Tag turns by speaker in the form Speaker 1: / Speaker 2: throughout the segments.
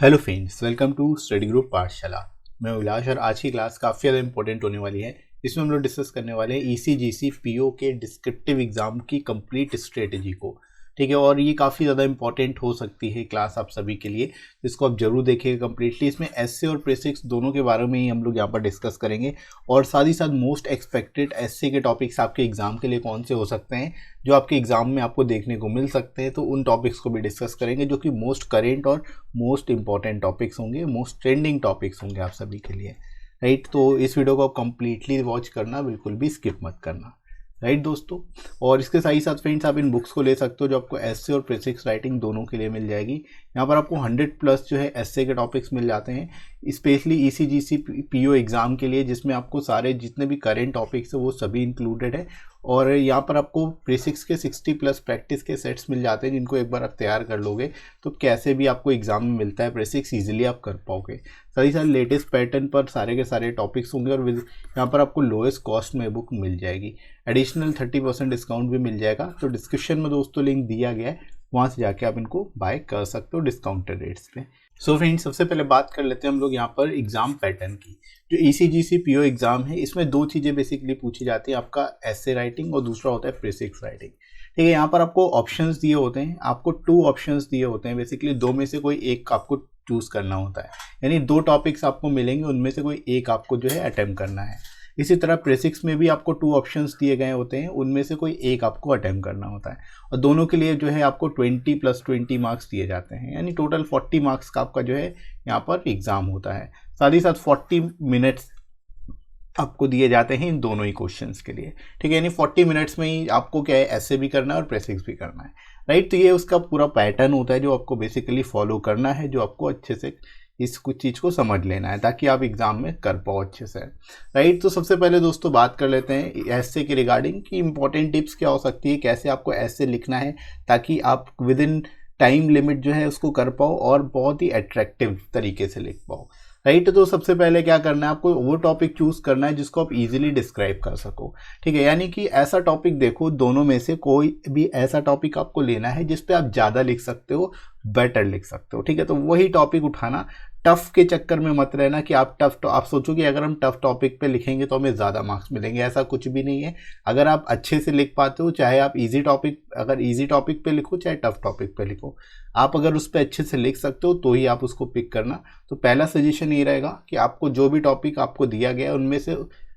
Speaker 1: Hello friends, welcome to study group Pathshala. मैं उल्लास और आज की क्लास काफ़ी ज़्यादा इंपॉर्टेंट होने वाली है। इसमें हम लोग डिस्कस करने वाले हैं ईसीजीसी पीओ के डिस्क्रिप्टिव एग्जाम की कंप्लीट स्ट्रेटजी को। ठीक है, और ये काफ़ी ज़्यादा इंपॉर्टेंट हो सकती है क्लास आप सभी के लिए, जिसको आप जरूर देखिएगा कंप्लीटली। इसमें एसए और प्रीफिक्स दोनों के बारे में ही हम लोग यहाँ पर डिस्कस करेंगे, और साथ ही साथ मोस्ट एक्सपेक्टेड एसए के टॉपिक्स आपके एग्जाम के लिए कौन से हो सकते हैं जो आपके एग्जाम में आपको देखने को मिल सकते हैं, तो उन टॉपिक्स को भी डिस्कस करेंगे जो कि मोस्ट करेंट और मोस्ट इंपॉर्टेंट टॉपिक्स होंगे, मोस्ट ट्रेंडिंग टॉपिक्स होंगे आप सभी के लिए। राइट, तो इस वीडियो को आप कंप्लीटली वॉच करना, बिल्कुल भी स्किप मत करना। राइट दोस्तों, और इसके साथ ही साथ फ्रेंड्स आप इन बुक्स को ले सकते हो जो आपको एसए और प्रीफिक्स राइटिंग दोनों के लिए मिल जाएगी। यहाँ पर आपको 100+ जो है एसए के टॉपिक्स मिल जाते हैं, स्पेशली ईसीजीसी पीओ एग्जाम के लिए, जिसमें आपको सारे जितने भी करेंट टॉपिक्स है वो सभी इंक्लूडेड है। और यहाँ पर आपको प्रीफिक्स के 60+ प्रैक्टिस के सेट्स मिल जाते हैं, जिनको एक बार आप तैयार कर लोगे तो कैसे भी आपको एग्जाम में मिलता है प्रीफिक्स ईजिली आप कर पाओगे। साथ ही साथ लेटेस्ट पैटर्न पर सारे के सारे टॉपिक्स होंगे, और यहाँ पर आपको लोएस्ट कॉस्ट में बुक मिल जाएगी। एडिशनल 30% डिस्काउंट भी मिल जाएगा। तो डिस्क्रिप्शन में दोस्तों लिंक दिया गया है, वहाँ से जाके आप इनको बाय कर सकते हो डिस्काउंटेड रेट्स पे। सो फ्रेंड्स, सबसे पहले बात कर लेते हैं हम लोग यहाँ पर एग्जाम पैटर्न की। जो ईसीजीसी पीओ एग्जाम है, इसमें दो चीज़ें बेसिकली पूछी जाती हैं, आपका एसे राइटिंग और दूसरा होता है प्रीफिक्स राइटिंग। ठीक है, यहाँ पर आपको ऑप्शंस दिए होते हैं, आपको 2 ऑप्शंस दिए होते हैं बेसिकली, दो में से कोई एक आपको चूज करना होता है। यानी 2 टॉपिक्स आपको मिलेंगे, उनमें से कोई एक आपको जो है अटेम्प्ट करना है। इसी तरह प्रीफिक्स में भी आपको 2 ऑप्शंस दिए गए होते हैं, उनमें से कोई एक आपको अटेम्प्ट करना होता है, और दोनों के लिए जो है आपको 20+20 मार्क्स दिए जाते हैं। यानी टोटल 40 मार्क्स का आपका जो है यहाँ पर एग्जाम होता है। साथ ही साथ 40 मिनट्स आपको दिए जाते हैं इन दोनों ही क्वेश्चंस के लिए। ठीक है, यानी 40 मिनट्स में ही आपको क्या है, एसे भी करना है और प्रीफिक्स भी करना है। राइट, तो ये उसका पूरा पैटर्न होता है जो आपको बेसिकली फॉलो करना है, जो आपको अच्छे से इस कुछ चीज़ को समझ लेना है ताकि आप एग्जाम में कर पाओ अच्छे से। राइट, तो सबसे पहले दोस्तों बात कर लेते हैं एसे के रिगार्डिंग कि इंपॉर्टेंट टिप्स क्या हो सकती है, कैसे आपको एसे लिखना है ताकि आप विद इन टाइम लिमिट जो है उसको कर पाओ और बहुत ही अट्रैक्टिव तरीके से लिख पाओ। राइट, तो सबसे पहले क्या करना है, आपको वो टॉपिक चूज करना है जिसको आप इजीली डिस्क्राइब कर सको। ठीक है, यानी कि ऐसा टॉपिक देखो, दोनों में से कोई भी ऐसा टॉपिक आपको लेना है जिस पे आप ज़्यादा लिख सकते हो, बेटर लिख सकते हो। ठीक है, तो वही टॉपिक उठाना। टफ के चक्कर में मत रहना कि आप आप सोचो कि अगर हम टफ टॉपिक पे लिखेंगे तो हमें ज़्यादा मार्क्स मिलेंगे, ऐसा कुछ भी नहीं है। अगर आप अच्छे से लिख पाते हो, चाहे आप अगर इजी टॉपिक पे लिखो चाहे टफ टॉपिक पे लिखो, आप अगर उस पर अच्छे से लिख सकते हो तो ही आप उसको पिक करना। तो पहला सजेशन ये रहेगा कि आपको जो भी टॉपिक आपको दिया गया है उनमें से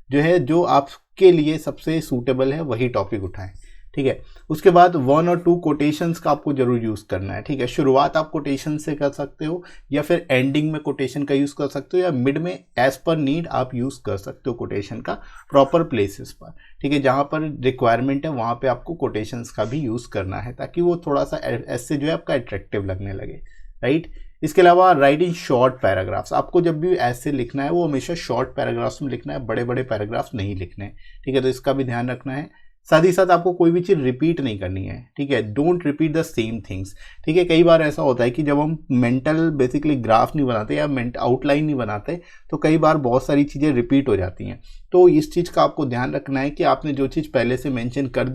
Speaker 1: जो है जो आपके लिए सबसे सूटेबल है वही टॉपिक उठाएं। ठीक है, उसके बाद 1 और 2 कोटेशंस का आपको जरूर यूज़ करना है। ठीक है, शुरुआत आप कोटेशन से कर सकते हो, या फिर एंडिंग में कोटेशन का यूज़ कर सकते हो, या मिड में एज पर नीड आप यूज़ कर सकते हो कोटेशन का प्रॉपर प्लेसेस पर। ठीक है, जहाँ पर रिक्वायरमेंट है वहाँ पे आपको कोटेशंस का भी यूज़ करना है ताकि वो थोड़ा सा ऐसे जो है आपका अट्रैक्टिव लगने लगे। राइट, इसके अलावा राइट इन शॉर्ट पैराग्राफ्स। आपको जब भी ऐसे लिखना है वो हमेशा शॉर्ट पैराग्राफ्स में लिखना है, बड़े बड़े पैराग्राफ्स नहीं लिखने। ठीक है, तो इसका भी ध्यान रखना है। साथ ही साथ आपको कोई भी चीज़ रिपीट नहीं करनी है। ठीक है, don't repeat the same things. ठीक है, कई बार ऐसा होता है कि जब हम मेंटल बेसिकली ग्राफ नहीं बनाते या आउटलाइन नहीं बनाते तो कई बार बहुत सारी चीज़ें रिपीट हो जाती हैं। तो इस चीज़ का आपको ध्यान रखना है कि आपने जो चीज़ पहले से मेंशन कर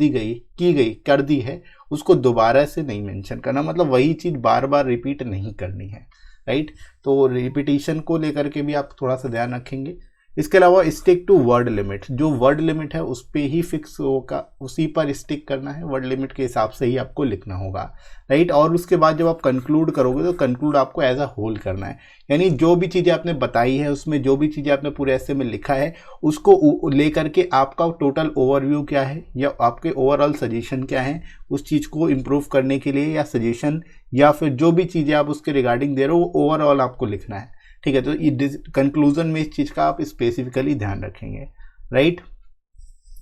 Speaker 1: दी है उसको दोबारा से नहीं मेंशन करना, मतलब वही चीज़ बार बार रिपीट नहीं करनी है। राइट, तो रिपीटिशन को लेकर के भी आप थोड़ा सा ध्यान रखेंगे। इसके अलावा स्टिक टू वर्ड लिमिट। जो वर्ड लिमिट है उस पे ही फिक्स होगा, उसी पर स्टिक करना है, वर्ड लिमिट के हिसाब से ही आपको लिखना होगा। राइट, और उसके बाद जब आप कंक्लूड करोगे तो कंक्लूड आपको एज अ होल करना है। यानी जो भी चीज़ें आपने बताई है उसमें जो भी चीज़ें आपने पूरे ऐसे में लिखा है उसको लेकर के आपका टोटल ओवरव्यू क्या है या आपके ओवरऑल सजेशन क्या है उस चीज़ को इम्प्रूव करने के लिए, या सजेशन या फिर जो भी चीज़ें आप उसके रिगार्डिंग दे रहे हो वो ओवरऑल आपको लिखना है। ठीक है, तो कंक्लूजन में इस चीज़ का आप स्पेसिफिकली ध्यान रखेंगे। राइट,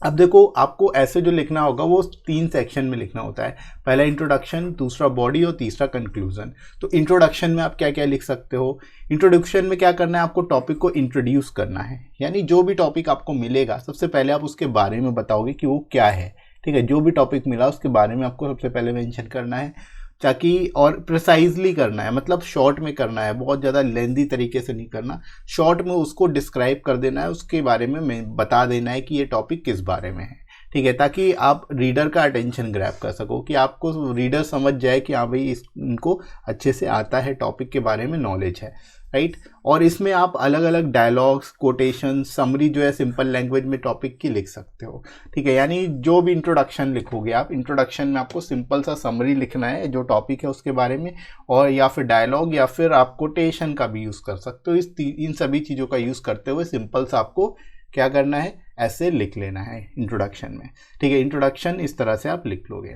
Speaker 1: अब देखो आपको ऐसे जो लिखना होगा वो 3 सेक्शन में लिखना होता है। पहला इंट्रोडक्शन, दूसरा बॉडी और तीसरा कंक्लूजन। तो इंट्रोडक्शन में आप क्या क्या लिख सकते हो। इंट्रोडक्शन में क्या करना है, आपको टॉपिक को इंट्रोड्यूस करना है। यानी जो भी टॉपिक आपको मिलेगा सबसे पहले आप उसके बारे में बताओगे कि वो क्या है। ठीक है, जो भी टॉपिक मिला उसके बारे में आपको सबसे पहले मेंशन करना है, ताकि और प्रिसाइजली करना है, मतलब शॉर्ट में करना है, बहुत ज़्यादा लेंदी तरीके से नहीं करना। शॉर्ट में उसको डिस्क्राइब कर देना है, उसके बारे में बता देना है कि ये टॉपिक किस बारे में है। ठीक है, ताकि आप रीडर का अटेंशन ग्रैब कर सको, कि आपको रीडर समझ जाए कि हाँ भाई इनको अच्छे से आता है, टॉपिक के बारे में नॉलेज है, राइट। और इसमें आप अलग अलग डायलॉग्स, कोटेशन, समरी जो है सिंपल लैंग्वेज में टॉपिक की लिख सकते हो, ठीक है। यानी जो भी इंट्रोडक्शन लिखोगे आप, इंट्रोडक्शन में आपको सिंपल सा समरी लिखना है जो टॉपिक है उसके बारे में, और या फिर डायलॉग या फिर आप कोटेशन का भी यूज़ कर सकते हो। इन सभी चीज़ों का यूज़ करते हुए सिंपल सा आपको क्या करना है, ऐसे लिख लेना है इंट्रोडक्शन में, ठीक है। इंट्रोडक्शन इस तरह से आप लिख लोगे।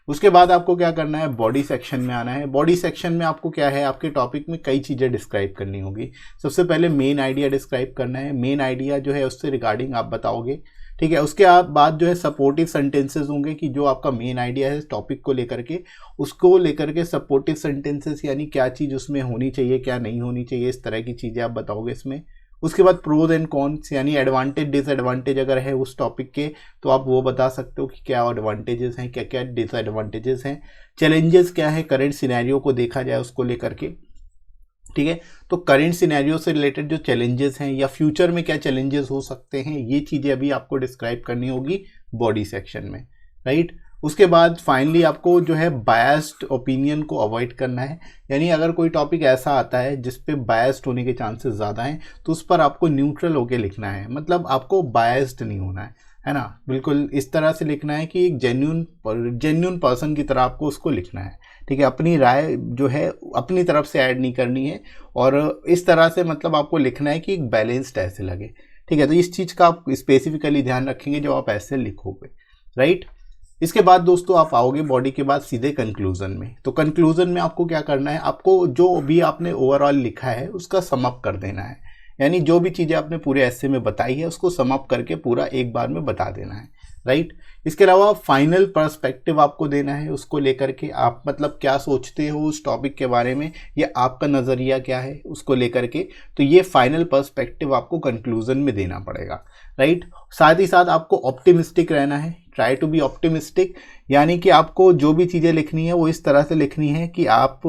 Speaker 1: उसके बाद आपको क्या करना है, बॉडी सेक्शन में आना है। बॉडी सेक्शन में आपको क्या है, आपके टॉपिक में कई चीज़ें डिस्क्राइब करनी होगी। सबसे पहले मेन आइडिया डिस्क्राइब करना है। मेन आइडिया जो है उससे रिगार्डिंग आप बताओगे, ठीक है। उसके बाद जो है सपोर्टिव सेंटेंसेस होंगे, कि जो आपका मेन आइडिया है टॉपिक को लेकर के, उसको लेकर के सपोर्टिव सेंटेंसेस, यानी क्या चीज़ उसमें होनी चाहिए, क्या नहीं होनी चाहिए, इस तरह की चीज़ें आप बताओगे इसमें। उसके बाद प्रोज एंड कॉन्स, यानी एडवांटेज डिसएडवांटेज अगर है उस टॉपिक के तो आप वो बता सकते हो कि क्या एडवांटेजेस हैं, क्या क्या डिसएडवांटेजेस हैं। चैलेंजेस क्या है, करंट सिनेरियो को देखा जाए उसको लेकर के, ठीक है। तो करंट सिनेरियो से रिलेटेड जो चैलेंजेस हैं या फ्यूचर में क्या चैलेंजेस हो सकते हैं, ये चीज़ें अभी आपको डिस्क्राइब करनी होगी बॉडी सेक्शन में, राइट। उसके बाद फाइनली आपको जो है बायस्ड ओपिनियन को अवॉइड करना है। यानी अगर कोई टॉपिक ऐसा आता है जिस पे बायस्ड होने के चांसेस ज़्यादा हैं तो उस पर आपको न्यूट्रल होके लिखना है, मतलब आपको बायस्ड नहीं होना है ना। बिल्कुल इस तरह से लिखना है कि एक जेन्यून पर्सन की तरह आपको उसको लिखना है, ठीक है। अपनी राय जो है अपनी तरफ से ऐड नहीं करनी है, और इस तरह से मतलब आपको लिखना है कि एक बैलेंस्ड ऐसे लगे, ठीक है। तो इस चीज़ का आप स्पेसिफिकली ध्यान रखेंगे जब आप ऐसे लिखोगे, राइट। इसके बाद दोस्तों आप आओगे बॉडी के बाद सीधे कंक्लूजन में। तो कंक्लूजन में आपको क्या करना है, आपको जो भी आपने ओवरऑल लिखा है उसका सम अप कर देना है। यानी जो भी चीज़ें आपने पूरे एस्से में बताई है उसको सम अप करके पूरा एक बार में बता देना है, राइट। इसके अलावा फाइनल पर्सपेक्टिव आपको देना है, उसको लेकर के आप मतलब क्या सोचते हो उस टॉपिक के बारे में, या आपका नज़रिया क्या है उसको लेकर के। तो ये फाइनल पर्सपेक्टिव आपको कंक्लूजन में देना पड़ेगा, राइट। साथ ही साथ आपको ऑप्टिमिस्टिक रहना है, ट्राई टू बी ऑप्टिमिस्टिक। यानी कि आपको जो भी चीज़ें लिखनी है वो इस तरह से लिखनी है कि आप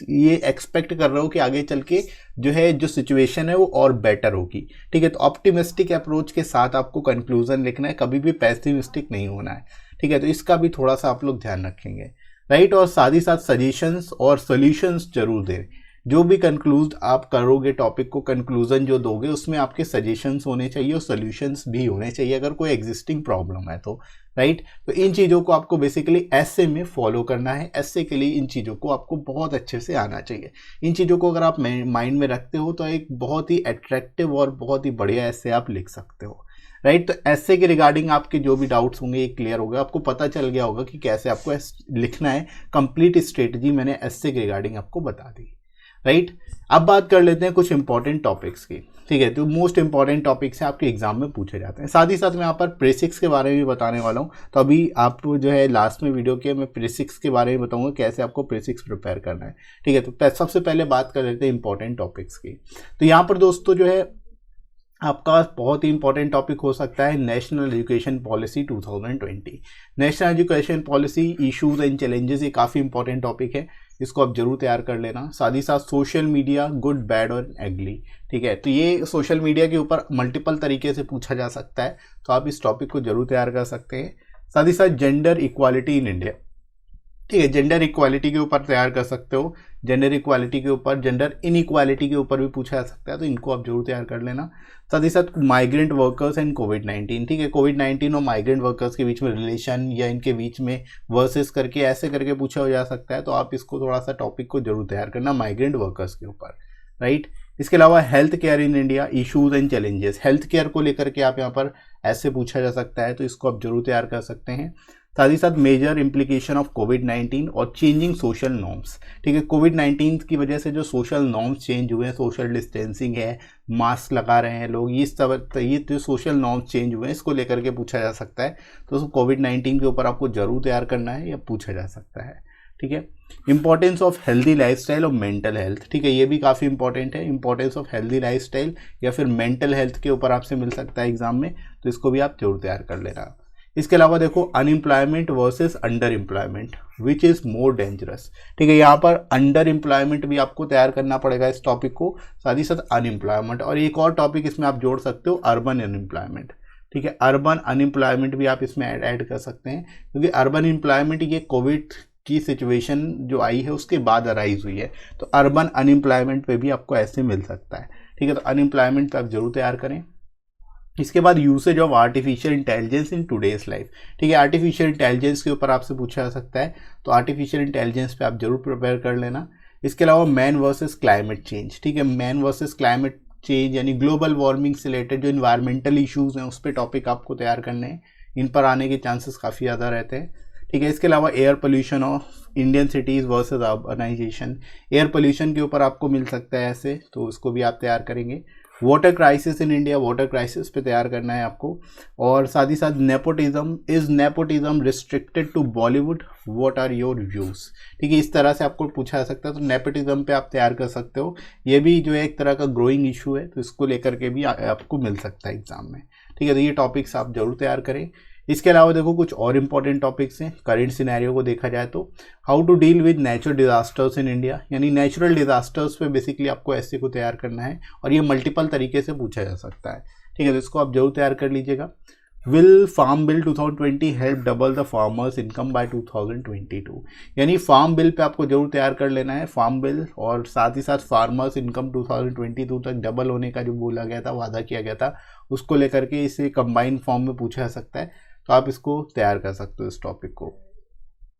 Speaker 1: ये एक्सपेक्ट कर रहे हो कि आगे चल के जो है जो सिचुएशन है वो और बेटर होगी, ठीक है। तो ऑप्टिमिस्टिक अप्रोच के साथ आपको कंक्लूजन लिखना है, कभी भी पेसिमिस्टिक नहीं होना है, ठीक है। तो इसका भी थोड़ा सा आप लोग ध्यान रखेंगे, राइट। और साथ ही साथ सजेशंस और सॉल्यूशंस जरूर दें। जो भी कंक्लूड आप करोगे टॉपिक को, कंक्लूजन जो दोगे उसमें आपके सजेशंस होने चाहिए और सॉल्यूशंस भी होने चाहिए अगर कोई एग्जिस्टिंग प्रॉब्लम है तो, राइट। तो इन चीज़ों को आपको बेसिकली ऐसे में फॉलो करना है। ऐसे के लिए इन चीज़ों को आपको बहुत अच्छे से आना चाहिए। इन चीज़ों को अगर आप माइंड में रखते हो तो एक बहुत ही अट्रैक्टिव और बहुत ही बढ़िया ऐसे आप लिख सकते हो, राइट। तो ऐसे के रिगार्डिंग आपके जो भी डाउट्स होंगे ये क्लियर हो गया, आपको पता चल गया होगा कि कैसे आपको लिखना है। कंप्लीट स्ट्रेटजी मैंने ऐसे के रिगार्डिंग आपको बता दी, राइट। अब बात कर लेते हैं कुछ इंपॉर्टेंट टॉपिक्स की, ठीक है। तो मोस्ट इंपॉर्टेंट टॉपिक्स हैं आपके एग्जाम में पूछे जाते हैं। साथ ही साथ मैं यहाँ पर प्रेसिक्स के बारे में भी बताने वाला हूँ। तो अभी आप जो है लास्ट में वीडियो के मैं प्रेसिक्स के बारे में बताऊंगा कैसे आपको प्रेसिक्स प्रिपेयर करना है, ठीक है। तो सबसे पहले बात कर लेते हैं इंपॉर्टेंट टॉपिक्स की। तो यहाँ पर दोस्तों जो है आपका बहुत ही इंपॉर्टेंट टॉपिक हो सकता है national education policy 2020। National education policy issues and challenges, ये काफ़ी इंपॉर्टेंट टॉपिक है, इसको आप जरूर तैयार कर लेना। साथ ही साथ सोशल मीडिया, गुड बैड और एग्ली, ठीक है। तो ये सोशल मीडिया के ऊपर मल्टीपल तरीके से पूछा जा सकता है, तो आप इस टॉपिक को जरूर तैयार कर सकते हैं। साथ ही साथ जेंडर इक्वालिटी इन इंडिया, ठीक है, जेंडर इक्वालिटी के ऊपर तैयार कर सकते हो। जेंडर इक्वालिटी के ऊपर, जेंडर इनइक्वालिटी के ऊपर भी पूछा जा सकता है, तो इनको आप जरूर तैयार कर लेना। साथ ही साथ माइग्रेंट वर्कर्स एंड कोविड-19, ठीक है। कोविड-19 और माइग्रेंट वर्कर्स के बीच में रिलेशन या इनके बीच में वर्सेस करके ऐसे करके पूछा हो जा सकता है, तो आप इसको थोड़ा सा टॉपिक को जरूर तैयार करना माइग्रेंट वर्कर्स के ऊपर, राइट। इसके अलावा health care in India, issues and challenges, health care को लेकर के आप यहाँ पर ऐसे पूछा जा सकता है, तो इसको आप जरूर तैयार कर सकते हैं। साथ ही साथ मेजर इंप्लीकेशन ऑफ कोविड-19 और चेंजिंग सोशल नॉर्म्स, ठीक है। कोविड-19 की वजह से जो सोशल नॉर्म्स चेंज हुए हैं, सोशल डिस्टेंसिंग है, मास्क लगा रहे हैं लोग, ये जो सोशल नॉर्म्स चेंज हुए हैं इसको लेकर के पूछा जा सकता है। तो कोविड-19 के ऊपर आपको जरूर तैयार करना है या पूछा जा सकता है, ठीक है। इंपॉर्टेंस ऑफ हेल्दी लाइफस्टाइल और मेंटल हेल्थ, ठीक है, ये भी काफ़ी इंपॉर्टेंट है। इंपॉर्टेंस ऑफ हेल्दी लाइफस्टाइल या फिर मेंटल हेल्थ के ऊपर आपसे मिल सकता है एग्जाम में, तो इसको भी आप जरूर तैयार कर लेना। इसके अलावा देखो unemployment versus under employment, which is more dangerous, ठीक है। यहाँ पर अंडर एम्प्लॉयमेंट भी आपको तैयार करना पड़ेगा इस टॉपिक को, साथ ही साथ अनएम्प्लॉयमेंट, और एक और टॉपिक इसमें आप जोड़ सकते हो अर्बन अनएम्प्लॉयमेंट, ठीक है। अर्बन अनएम्प्लॉयमेंट भी आप इसमें ऐड कर सकते हैं, क्योंकि अर्बन एम्प्लॉयमेंट ये कोविड की सिचुएशन जो आई है उसके बाद अराइज हुई है, तो अर्बन अनएम्प्लॉयमेंट पे भी आपको ऐसे मिल सकता है। ठीक है, तो अनएम्प्लॉयमेंट पे आप जरूर तैयार करें। इसके बाद usage of artificial intelligence in today's life. ठीक है, आर्टिफिशियल इंटेलिजेंस के ऊपर आपसे पूछा जा सकता है, तो आर्टिफिशियल इंटेलिजेंस पे आप जरूर प्रिपेयर कर लेना। इसके अलावा मैन वर्सेस क्लाइमेट चेंज। ठीक है, मैन वर्सेस क्लाइमेट चेंज यानी ग्लोबल वार्मिंग से रिलेटेड जो इन्वायरमेंल इश्यूज हैं उस पर टॉपिक आपको तैयार करने हैं, इन पर आने के चांसेस काफ़ी ज़्यादा रहते हैं। ठीक है, इसके अलावा air pollution of Indian cities versus urbanisation, air pollution के ऊपर आपको मिल सकता है ऐसे, तो उसको भी आप तैयार करेंगे। Water crisis in India, water crisis पे तैयार करना है आपको। और साथ ही साथ nepotism, is nepotism restricted to Bollywood, what are your views. ठीक है, इस तरह से आपको पूछा जा सकता है, तो नेपोटिज्म पे आप तैयार कर सकते हो। ये भी जो है एक तरह का ग्रोइंग इशू है, तो इसको लेकर के भी आपको मिल सकता है एग्जाम में। ठीक है, तो ये टॉपिक्स आप जरूर तैयार करें। इसके अलावा देखो कुछ और इंपॉर्टेंट टॉपिक्स हैं करेंट सिनेरियो को देखा जाए तो, how to deal with natural disasters in India, यानी नेचुरल डिजास्टर्स पे बेसिकली आपको ऐसे को तैयार करना है, और ये मल्टीपल तरीके से पूछा जा सकता है। ठीक है, तो इसको आप जरूर तैयार कर लीजिएगा। Will farm bill 2020 help double the farmers income by 2022, यानी फार्म बिल पे आपको जरूर तैयार कर लेना है, फार्म बिल, और साथ ही साथ फार्मर्स इनकम 2022 तक डबल होने का जो बोला गया था, वादा किया गया था, उसको लेकर के इसे कंबाइंड फॉर्म में पूछा जा सकता है, तो आप इसको तैयार कर सकते हो इस टॉपिक को,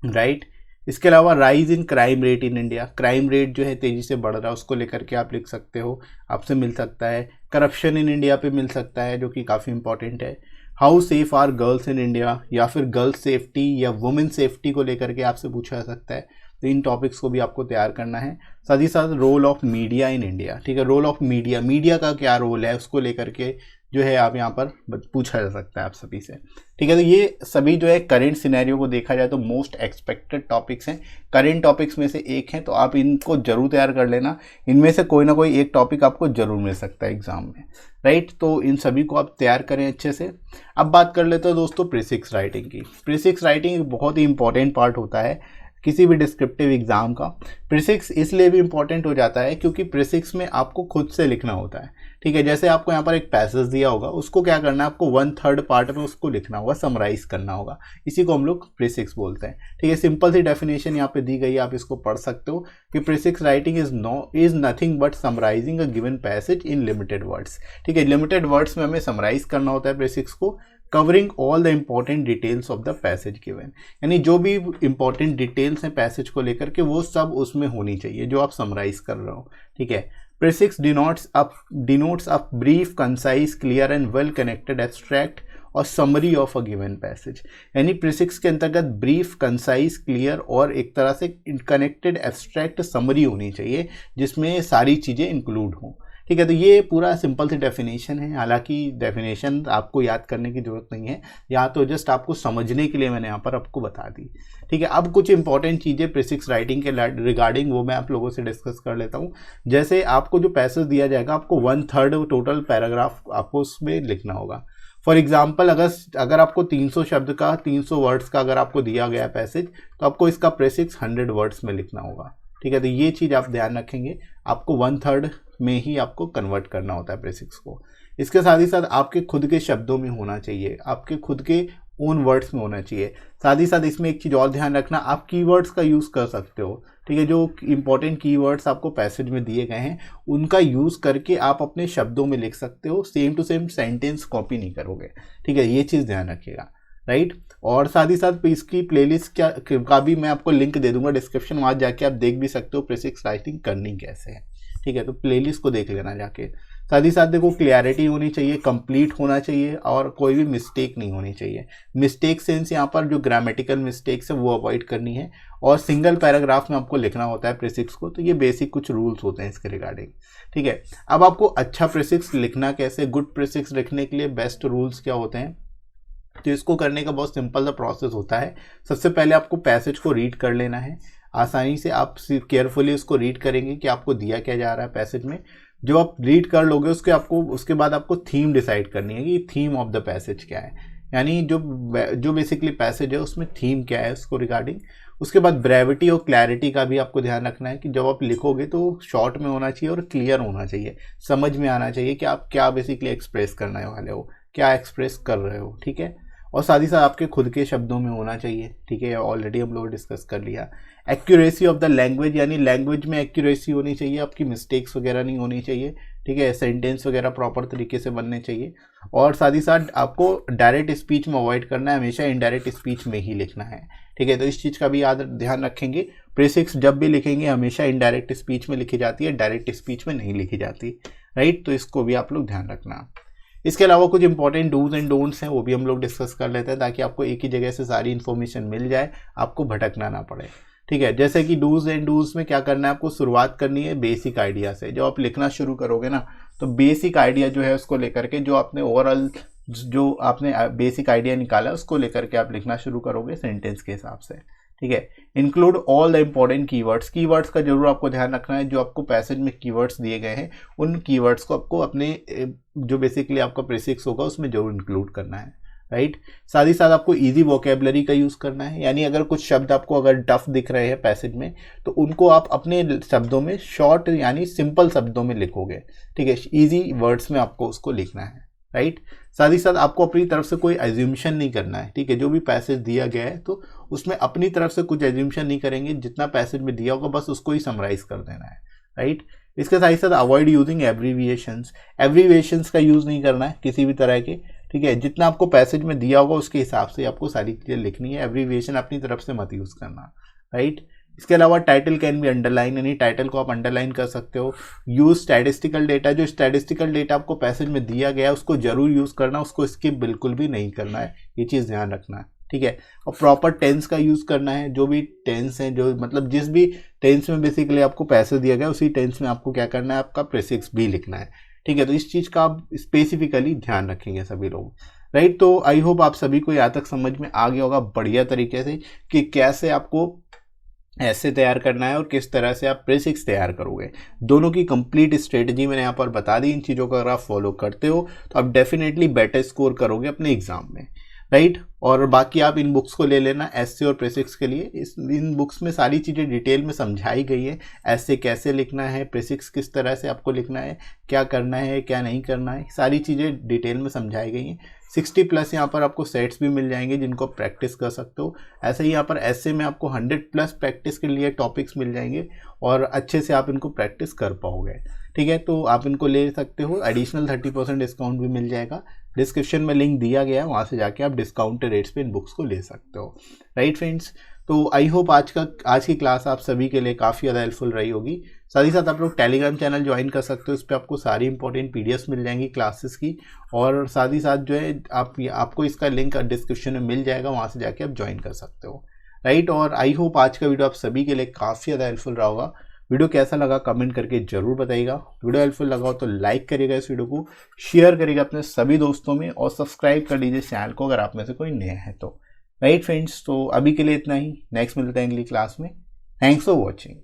Speaker 1: राइट। इसके अलावा rise in crime rate in India, crime rate जो है तेजी से बढ़ रहा है, उसको लेकर के आप लिख सकते हो, आपसे मिल सकता है। करप्शन इन इंडिया पे मिल सकता है, जो कि काफ़ी इंपॉर्टेंट है। How safe are girls in India, या फिर गर्ल्स सेफ्टी या वुमेन सेफ्टी को लेकर के आपसे पूछा जा सकता है, तो इन टॉपिक्स को भी आपको तैयार करना है। साथ ही साथ role of media in India. ठीक है, रोल ऑफ मीडिया, मीडिया का क्या रोल है उसको लेकर के जो है आप यहाँ पर पूछा जा सकता है आप सभी से। ठीक है, तो ये सभी जो है करेंट सिनेरियो को देखा जाए तो मोस्ट एक्सपेक्टेड टॉपिक्स हैं, करेंट टॉपिक्स में से एक हैं, तो आप इनको जरूर तैयार कर लेना। इनमें से कोई ना कोई एक टॉपिक आपको जरूर मिल सकता है एग्जाम में, राइट। तो इन सभी को आप तैयार करें अच्छे से। अब बात कर लेते हैं दोस्तों प्रीसिक्स राइटिंग की। प्रीसिक्स राइटिंग एक बहुत ही इंपॉर्टेंट पार्ट होता है किसी भी डिस्क्रिप्टिव एग्जाम का। प्रीसिक्स इसलिए भी इंपॉर्टेंट हो जाता है क्योंकि प्रीसिक्स में आपको खुद से लिखना होता है। ठीक है, जैसे आपको यहाँ पर एक पैसेज दिया होगा, उसको क्या करना है, आपको 1/3 पार्ट में उसको लिखना होगा, समराइज करना होगा, इसी को हम लोग प्रीसिक्स बोलते हैं। ठीक है, सिंपल सी डेफिनेशन यहाँ पे दी गई है, आप इसको पढ़ सकते हो कि precis writing is nothing but summarising a given passage in limited words. ठीक है, लिमिटेड वर्ड्स में हमें समराइज करना होता है प्रीसिक्स को, covering all the important details of the passage given, यानी जो भी इंपॉर्टेंट डिटेल्स हैं पैसेज को लेकर के वो सब उसमें होनी चाहिए जो आप समराइज कर रहे हो। ठीक है, precis denotes a brief, concise, clear and well connected abstract और summary of a given passage, यानी प्रीसिक्स के अंतर्गत ब्रीफ, कंसाइज, क्लियर और एक तरह से कनेक्टेड एब्स्ट्रैक्ट समरी होनी चाहिए जिसमें सारी चीज़ें इंक्लूड हों। ठीक है, तो ये पूरा सिंपल सी डेफिनेशन है, हालांकि डेफिनेशन आपको याद करने की ज़रूरत नहीं है, यहाँ तो जस्ट आपको समझने के लिए मैंने यहाँ पर आपको बता दी। ठीक है, अब कुछ इंपॉर्टेंट चीज़ें प्रीसिक्स राइटिंग के रिगार्डिंग वो मैं आप लोगों से डिस्कस कर लेता हूँ। जैसे आपको जो पैसेज दिया जाएगा, आपको 1/3 टोटल पैराग्राफ आपको उसमें लिखना होगा। फॉर एग्जाम्पल अगर आपको 300 शब्द का 300 वर्ड्स का अगर आपको दिया गया पैसेज, तो आपको इसका प्रीसिक्स 100 वर्ड्स में लिखना होगा। ठीक है, तो ये चीज़ आप ध्यान रखेंगे, आपको 1/3 में ही आपको कन्वर्ट करना होता है प्रीसिक्स को। इसके साथ ही साथ आपके खुद के शब्दों में होना चाहिए, आपके खुद के ओन वर्ड्स में होना चाहिए। साथ ही साथ इसमें एक चीज़ और ध्यान रखना, आप कीवर्ड्स का यूज़ कर सकते हो। ठीक है, जो इंपॉर्टेंट कीवर्ड्स आपको पैसेज में दिए गए हैं उनका यूज़ करके आप अपने शब्दों में लिख सकते हो, same to same sentence copy नहीं करोगे। ठीक है, ये चीज़ ध्यान रखिएगा, राइट। और साथ ही साथ इसकी प्लेलिस्ट का भी मैं आपको लिंक दे दूंगा डिस्क्रिप्शन, वहाँ जाके आप देख भी सकते हो प्रीसिक्स राइटिंग करनी कैसे है। ठीक है, तो प्लेलिस्ट को देख लेना जाके। साथ ही साथ देखो क्लियरिटी होनी चाहिए, कंप्लीट होना चाहिए और कोई भी मिस्टेक नहीं होनी चाहिए। मिस्टेक सेंस यहाँ पर जो ग्रामेटिकल मिस्टेक्स है वो अवॉइड करनी है, और सिंगल पैराग्राफ में आपको लिखना होता है प्रीसिक्स को। तो ये बेसिक कुछ रूल्स होते हैं इसके रिगार्डिंग। ठीक है, अब आपको अच्छा प्रीसिक्स लिखना कैसे, गुड प्रीसिक्स लिखने के लिए बेस्ट रूल्स क्या होते हैं, तो इसको करने का बहुत सिंपल सा प्रोसेस होता है। सबसे पहले आपको पैसेज को रीड कर लेना है, आसानी से आप केयरफुली उसको रीड करेंगे कि आपको दिया क्या जा रहा है पैसेज में। जो आप रीड कर लोगे उसके बाद आपको थीम डिसाइड करनी है कि थीम ऑफ द पैसेज क्या है, यानी जो बेसिकली पैसेज है उसमें थीम क्या है उसको रिगार्डिंग। उसके बाद ब्रेविटी और क्लैरिटी का भी आपको ध्यान रखना है कि जब आप लिखोगे तो शॉर्ट में होना चाहिए और क्लियर होना चाहिए, समझ में आना चाहिए कि आप क्या बेसिकली एक्सप्रेस करने वाले हो। क्या एक्सप्रेस कर रहे हो, ठीक है। और साथ ही साथ आपके खुद के शब्दों में होना चाहिए, ठीक है, ऑलरेडी हम लोग डिस्कस कर लिया। एक्यूरेसी ऑफ द लैंग्वेज, यानी लैंग्वेज में एक्यूरेसी होनी चाहिए, आपकी मिस्टेक्स वगैरह नहीं होनी चाहिए, ठीक है, सेंटेंस वगैरह प्रॉपर तरीके से बनने चाहिए। और साथ ही साथ आपको डायरेक्ट स्पीच में अवॉइड करना है, हमेशा इनडायरेक्ट स्पीच में ही लिखना है, ठीक है। तो इस चीज़ का भी याद ध्यान रखेंगे, प्रीफिक्स जब भी लिखेंगे हमेशा इनडायरेक्ट स्पीच में लिखी जाती है, डायरेक्ट स्पीच में नहीं लिखी जाती, राइट। तो इसको भी आप लोग ध्यान रखना। इसके अलावा कुछ इंपॉर्टेंट डूज एंड डोंट्स हैं, वो भी हम लोग डिस्कस कर लेते हैं ताकि आपको एक ही जगह से सारी इन्फॉर्मेशन मिल जाए, आपको भटकना ना पड़े, ठीक है। जैसे कि डूज एंड डूज में क्या करना है, आपको शुरुआत करनी है बेसिक आइडिया से। जब आप लिखना शुरू करोगे ना तो बेसिक आइडिया जो है उसको लेकर के, जो आपने ओवरऑल जो आपने बेसिक आइडिया निकाला उसको लेकर के आप लिखना शुरू करोगे सेंटेंस के हिसाब से, ठीक है। Include all the important keywords, keywords का जरूर आपको ध्यान रखना है। जो आपको पैसेज में कीवर्ड्स दिए गए हैं उन कीवर्ड्स को आपको अपने जो बेसिकली आपका प्रीफिक्स होगा उसमें जरूर इंक्लूड करना है, राइट। साथ ही साथ आपको इजी वोकेबलरी का यूज़ करना है, यानी अगर कुछ शब्द आपको अगर टफ दिख रहे हैं पैसेज में तो उनको आप अपने शब्दों में शॉर्ट यानी सिंपल शब्दों में लिखोगे, ठीक है, इजी वर्ड्स में आपको उसको लिखना है, राइट। साथ ही साथ आपको अपनी तरफ से कोई एज्यूमशन नहीं करना है, ठीक है। जो भी पैसेज दिया गया है तो उसमें अपनी तरफ से कुछ एज्यूमशन नहीं करेंगे, जितना पैसेज में दिया होगा बस उसको ही समराइज कर देना है, राइट। इसके साथ ही साथ अवॉइड यूजिंग एब्रीविएशंस, एब्रीविएशंस का यूज़ नहीं करना है किसी भी तरह के, ठीक है। जितना आपको पैसेज में दिया होगा उसके हिसाब से आपको सारी चीज़ें लिखनी है, एब्रीविएशन अपनी तरफ से मत यूज़ करना, राइट। इसके अलावा टाइटल कैन बी अंडरलाइन, यानी टाइटल को आप अंडरलाइन कर सकते हो। यूज स्टैटिस्टिकल डेटा, जो स्टैटिस्टिकल डेटा आपको पैसेज में दिया गया है उसको जरूर यूज़ करना, उसको स्किप बिल्कुल भी नहीं करना है, ये चीज़ ध्यान रखना है, ठीक है। और प्रॉपर टेंस का यूज़ करना है, जो भी टेंस है, जो मतलब जिस भी टेंस में बेसिकली आपको पैसेज दिया गया उसी टेंस में आपको क्या करना है, आपका प्रीफिक्स भी लिखना है, ठीक है। तो इस चीज़ का आप स्पेसिफिकली ध्यान रखेंगे सभी लोग, राइट। तो आई होप आप सभी को यहाँ तक समझ में आ गया होगा बढ़िया तरीके से कि कैसे आपको ऐसे तैयार करना है और किस तरह से आप प्रीफिक्स तैयार करोगे। दोनों की कंप्लीट स्ट्रेटजी मैंने यहाँ पर बता दी। इन चीज़ों को अगर आप फॉलो करते हो तो आप डेफिनेटली बेटर स्कोर करोगे अपने एग्जाम में, राइट। और बाकी आप इन बुक्स को ले लेना एसए और प्रीफिक्स के लिए। इन बुक्स में सारी चीज़ें डिटेल में समझाई गई है, एसए कैसे लिखना है, प्रीफिक्स किस तरह से आपको लिखना है, क्या करना है क्या नहीं करना है, सारी चीज़ें डिटेल में समझाई गई हैं। 60+ यहाँ पर आपको सेट्स भी मिल जाएंगे जिनको प्रैक्टिस कर सकते हो। ऐसे ही यहाँ पर एसए में आपको 100+ प्रैक्टिस के लिए टॉपिक्स मिल जाएंगे और अच्छे से आप इनको प्रैक्टिस कर पाओगे, ठीक है। तो आप इनको ले सकते हो, एडिशनल 30% डिस्काउंट भी मिल जाएगा। डिस्क्रिप्शन में लिंक दिया गया है, वहाँ से जाके आप डिस्काउंटेड रेट्स पे इन बुक्स को ले सकते हो, राइट फ्रेंड्स। तो आई होप आज की क्लास आप सभी के लिए काफ़ी ज़्यादा हेल्पफुल रही होगी। साथ ही साथ आप लोग टेलीग्राम चैनल ज्वाइन कर सकते हो, इस पर आपको सारी इंपॉर्टेंट पीडीएफ्स मिल जाएंगी क्लासेस की। और साथ ही साथ जो है आपको इसका लिंक डिस्क्रिप्शन में मिल जाएगा, वहाँ से जाके आप ज्वाइन कर सकते हो, राइट। और आई होप आज का वीडियो आप सभी के लिए काफ़ी ज़्यादा हेल्पफुल रहा होगा। वीडियो कैसा लगा कमेंट करके जरूर बताइएगा। वीडियो हेल्पफुल लगा हो तो लाइक करिएगा, इस वीडियो को शेयर करिएगा अपने सभी दोस्तों में और सब्सक्राइब कर लीजिए चैनल को अगर आप में से कोई नया है तो, राइट फ्रेंड्स। तो अभी के लिए इतना ही, नेक्स्ट मिलते हैं अगली क्लास में। Thanks for watching.